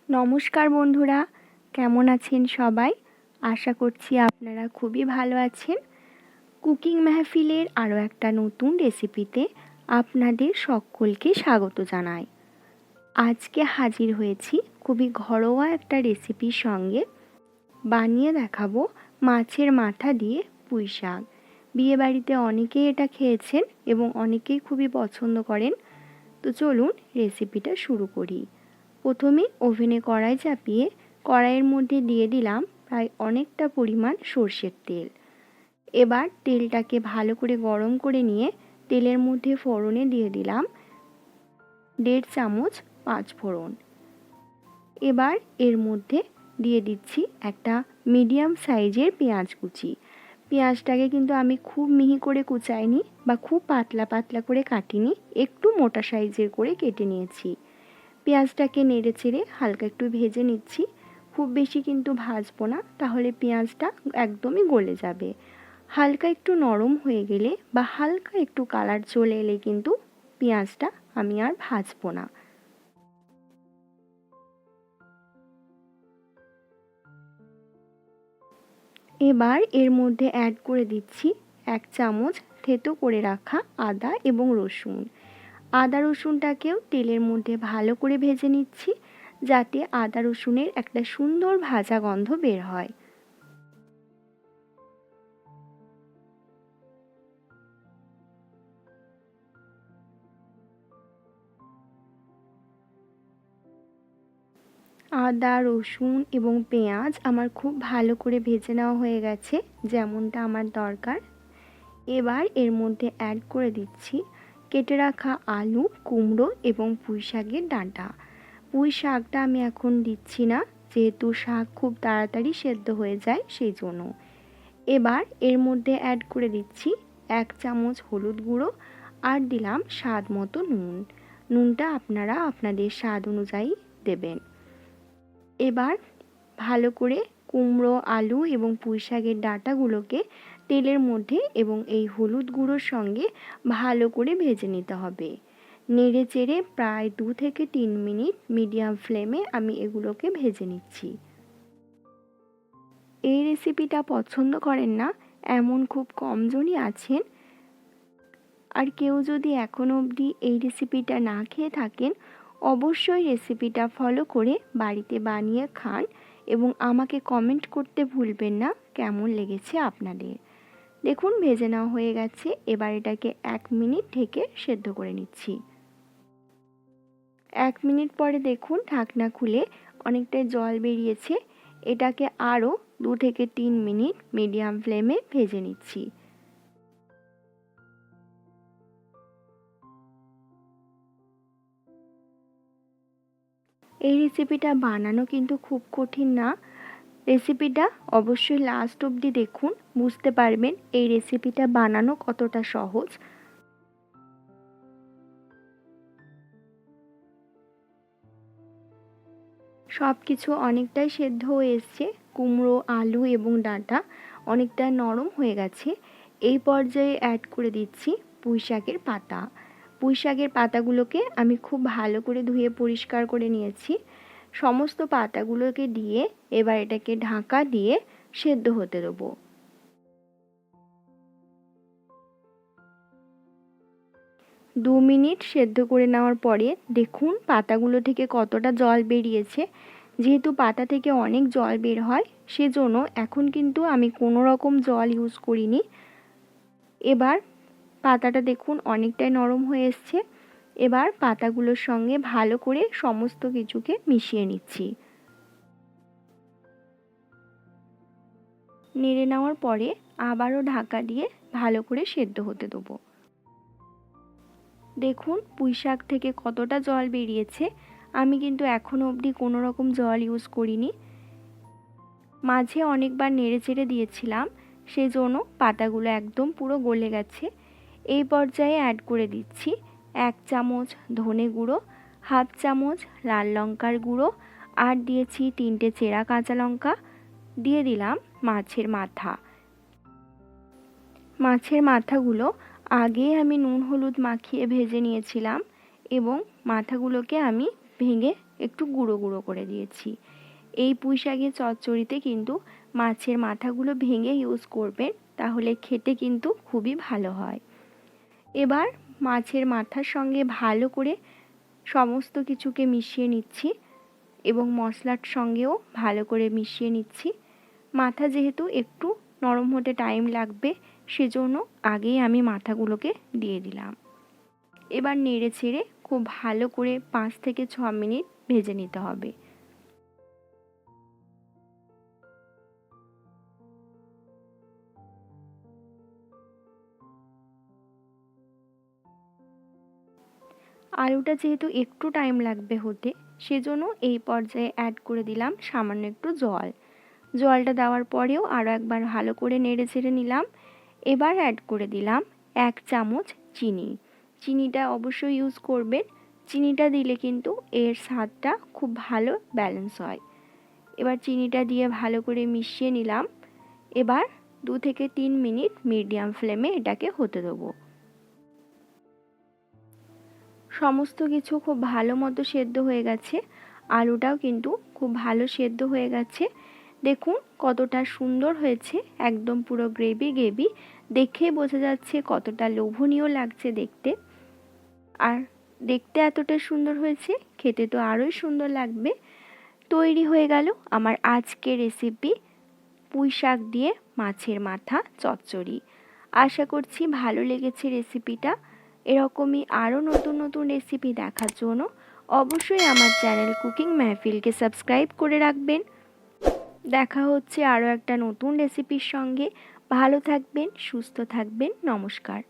নমস্কার বন্ধুরা, কেমন আছেন সবাই? আশা করছি আপনারা খুবই ভালো আছেন। কুকিং মেহফিলের আরও একটা নতুন রেসিপিতে আপনাদের সকলকে স্বাগত জানাই। আজকে হাজির হয়েছি খুবই ঘরোয়া একটা রেসিপির সঙ্গে। বানিয়ে দেখাবো মাছের মাথা দিয়ে পুঁই শাক। বিয়েবাড়িতে অনেকেই এটা খেয়েছেন এবং অনেকেই খুবই পছন্দ করেন। তো চলুন রেসিপিটা শুরু করি। প্রথমে ওভেনে কড়াই চাপিয়ে কড়াইয়ের মধ্যে দিয়ে দিলাম প্রায় অনেকটা পরিমাণ সর্ষের তেল। এবার তেলটাকে ভালো করে গরম করে নিয়ে তেলের মধ্যে ফোড়নে দিয়ে দিলাম 1.5 চামচ পাঁচফোড়ন। এবার এর মধ্যে দিয়ে দিচ্ছি একটা মিডিয়াম সাইজের পেঁয়াজ কুচি। পেঁয়াজটাকে কিন্তু আমি খুব মিহি করে কুচাইনি বা খুব পাতলা পাতলা করে কাটিনি, একটু মোটা সাইজের করে কেটে নিয়েছি। পেঁয়াজটাকে নেড়ে চেড়ে হালকা একটু ভেজে নিচ্ছি। খুব বেশি কিন্তু ভাজবো না, তাহলে পেঁয়াজটা একদমই গলে যাবে। হালকা একটু নরম হয়ে গেলে বা হালকা একটু কালার চলে এলে কিন্তু পেঁয়াজটা আমি আর ভাজবো না। এবার এর মধ্যে অ্যাড করে দিচ্ছি 1 চামচ থেতো করে রাখা আদা এবং রসুন। আদা রসুনটাকেও তেলের মধ্যে ভালো করে ভেজে নিচ্ছি, যাতে আদা রসুনের একটা সুন্দর ভাজা গন্ধ বের হয়। আদা রসুন এবং পেঁয়াজ আমার খুব ভালো করে ভেজে নেওয়া হয়ে গেছে, যেমনটা আমার দরকার। এবার এর মধ্যে অ্যাড করে দিচ্ছি কেটে রাখা আলু, কুমড়ো এবং পুঁই শাকের ডাঁটা। পুঁই শাকটা আমি এখন দিচ্ছি না, যেহেতু শাক খুব তাড়াতাড়ি সেদ্ধ হয়ে যায় সেই জন্য। এবার এর মধ্যে অ্যাড করে দিচ্ছি 1 চামচ হলুদ গুঁড়ো আর দিলাম স্বাদ মতো নুন। নুনটা আপনারা আপনাদের স্বাদ অনুযায়ী দেবেন। এবার ভালো করে কুমড়ো, আলু এবং পুঁই শাকের ডাঁটাগুলোকে তেলের মধ্যে এবং এই হলুদ গুঁড়োর সঙ্গে ভালো করে ভেজে নিতে হবে। নেড়ে চেড়ে প্রায় 2 থেকে 3 মিনিট মিডিয়াম ফ্লেমে আমি এগুলোকে ভেজে নিচ্ছি। এই রেসিপিটা পছন্দ করেন না এমন খুব কম জনই আছেন, আর কেউ যদি এখনও অবধি এই রেসিপিটা না খেয়ে থাকেন, অবশ্যই রেসিপিটা ফলো করে বাড়িতে বানিয়ে খান এবং আমাকে কমেন্ট করতে ভুলবেন না কেমন লেগেছে আপনাদের। দেখুন ভেজে নেওয়া হয়ে গেছে। এবার এটাকে 1 মিনিট ঢেকে সেদ্ধ করে নিচ্ছি। 1 মিনিট পরে দেখুন ঢাকনা খুলে অনেকটাই জল বেরিয়েছে। এটাকে আরও 2 থেকে 3 মিনিট মিডিয়াম ফ্লেমে ভেজে নিচ্ছি। এই রেসিপিটা বানানো কিন্তু খুব কঠিন না। রেসিপিটা অবশ্যই লাস্ট অবধি দেখুন, বুঝতে পারবেন এই রেসিপিটা বানানো কতটা সহজ। সব কিছু অনেকটাই সেদ্ধ হয়ে এসছে। কুমড়ো, আলু এবং ডাঁটা অনেকটা নরম হয়ে গেছে। এই পর্যায়ে অ্যাড করে দিচ্ছি পুঁই শাকের পাতা। পুঁই শাকের পাতাগুলোকে আমি খুব ভালো করে ধুয়ে পরিষ্কার করে নিয়েছি। সমস্ত পাতাগুলোকে দিয়ে এবার এটাকে ঢাকা দিয়ে সেদ্ধ হতে দেবো। 2 মিনিট সেদ্ধ করে নেওয়ার পরে দেখুন পাতাগুলো থেকে কতটা জল বেরিয়েছে। যেহেতু পাতা থেকে অনেক জল বের হয়, সেজন্য এখন কিন্তু আমি কোনো রকম জল ইউজ করিনি। এবার পাতাটা দেখুন অনেকটাই নরম হয়ে এসছে। এবার পাতাগুলোর সঙ্গে ভালো করে সমস্ত কিছুকে মিশিয়ে নিচ্ছি। নেড়ে নেওয়ার পরে আবারও ঢাকা দিয়ে ভালো করে সেদ্ধ হতে দেবো। দেখুন পুঁই শাক থেকে কতটা জল বেরিয়েছে। আমি কিন্তু এখনও অবধি কোনো রকম জল ইউজ করিনি। মাঝে অনেকবার নেড়ে চেড়ে দিয়েছিলাম, সেজন্য পাতাগুলো একদম পুরো গলে গেছে। এই পর্যায়ে অ্যাড করে দিচ্ছি 1 চামচ ধনে গুঁড়ো, হাফ চামচ লাল লঙ্কার গুঁড়ো আর দিয়েছি 3টে চেরা কাঁচা লঙ্কা। দিয়ে দিলাম মাছের মাথা। মাছের মাথাগুলো আগে আমি নুন হলুদ মাখিয়ে ভেজে নিয়েছিলাম এবং মাথাগুলোকে আমি ভেঙে একটু গুঁড়ো গুঁড়ো করে দিয়েছি। এই পুঁই শাকের চচ্চড়িতে কিন্তু মাছের মাথাগুলো ভেঙে ইউজ করবেন, তাহলে খেতে কিন্তু খুবই ভালো হয়। এবার মাছের মাথার সঙ্গে ভালো করে সমস্ত কিছুকে মিশিয়ে নিচ্ছি এবং মশলার সঙ্গেও ভালো করে মিশিয়ে নিচ্ছি। মাথা যেহেতু একটু নরম হতে টাইম লাগবে, সেজন্য আগেই আমি মাথাগুলোকে দিয়ে দিলাম। এবার নেড়ে চেড়ে খুব ভালো করে 5 থেকে 6 মিনিট ভেজে নিতে হবে। আলুটা যেহেতু একটু টাইম লাগবে হতে, সেজন্য এই পর্যায়ে অ্যাড করে দিলাম সামান্য একটু জল। জলটা দেওয়ার পরেও আরও একবার ভালো করে নেড়ে চেড়ে নিলাম। এবার অ্যাড করে দিলাম 1 চামচ চিনি। চিনিটা অবশ্যই ইউজ করবেন, চিনিটা দিলে কিন্তু এর স্বাদটা খুব ভালো ব্যালেন্স হয়। এবার চিনিটা দিয়ে ভালো করে মিশিয়ে নিলাম। এবার 2 থেকে 3 মিনিট মিডিয়াম ফ্লেমে এটাকে হতে দেবো। সমস্ত কিছু খুব ভালো মতো সেদ্ধ হয়ে গেছে, আলুটাও কিন্তু খুব ভালো সেদ্ধ হয়ে গেছে। দেখুন কতটা সুন্দর হয়েছে, একদম পুরো গ্রেভি গ্রেভি, দেখেই বোঝা যাচ্ছে কতটা লোভনীয় লাগছে দেখতে। আর দেখতে এতটা সুন্দর হয়েছে, খেতে তো আরোই সুন্দর লাগবে। তৈরি হয়ে গেল আমার আজকের রেসিপি, পুঁই শাক দিয়ে মাছের মাথা চচ্চড়ি। আশা করছি ভালো লেগেছে রেসিপিটা। এরকমই আরও নতুন নতুন রেসিপি দেখার জন্য অবশ্যই আমার চ্যানেল কুকিং মেহফিলকে সাবস্ক্রাইব করে রাখবেন। দেখা হচ্ছে আরও একটা নতুন রেসিপির সঙ্গে। ভালো থাকবেন, সুস্থ থাকবেন, নমস্কার।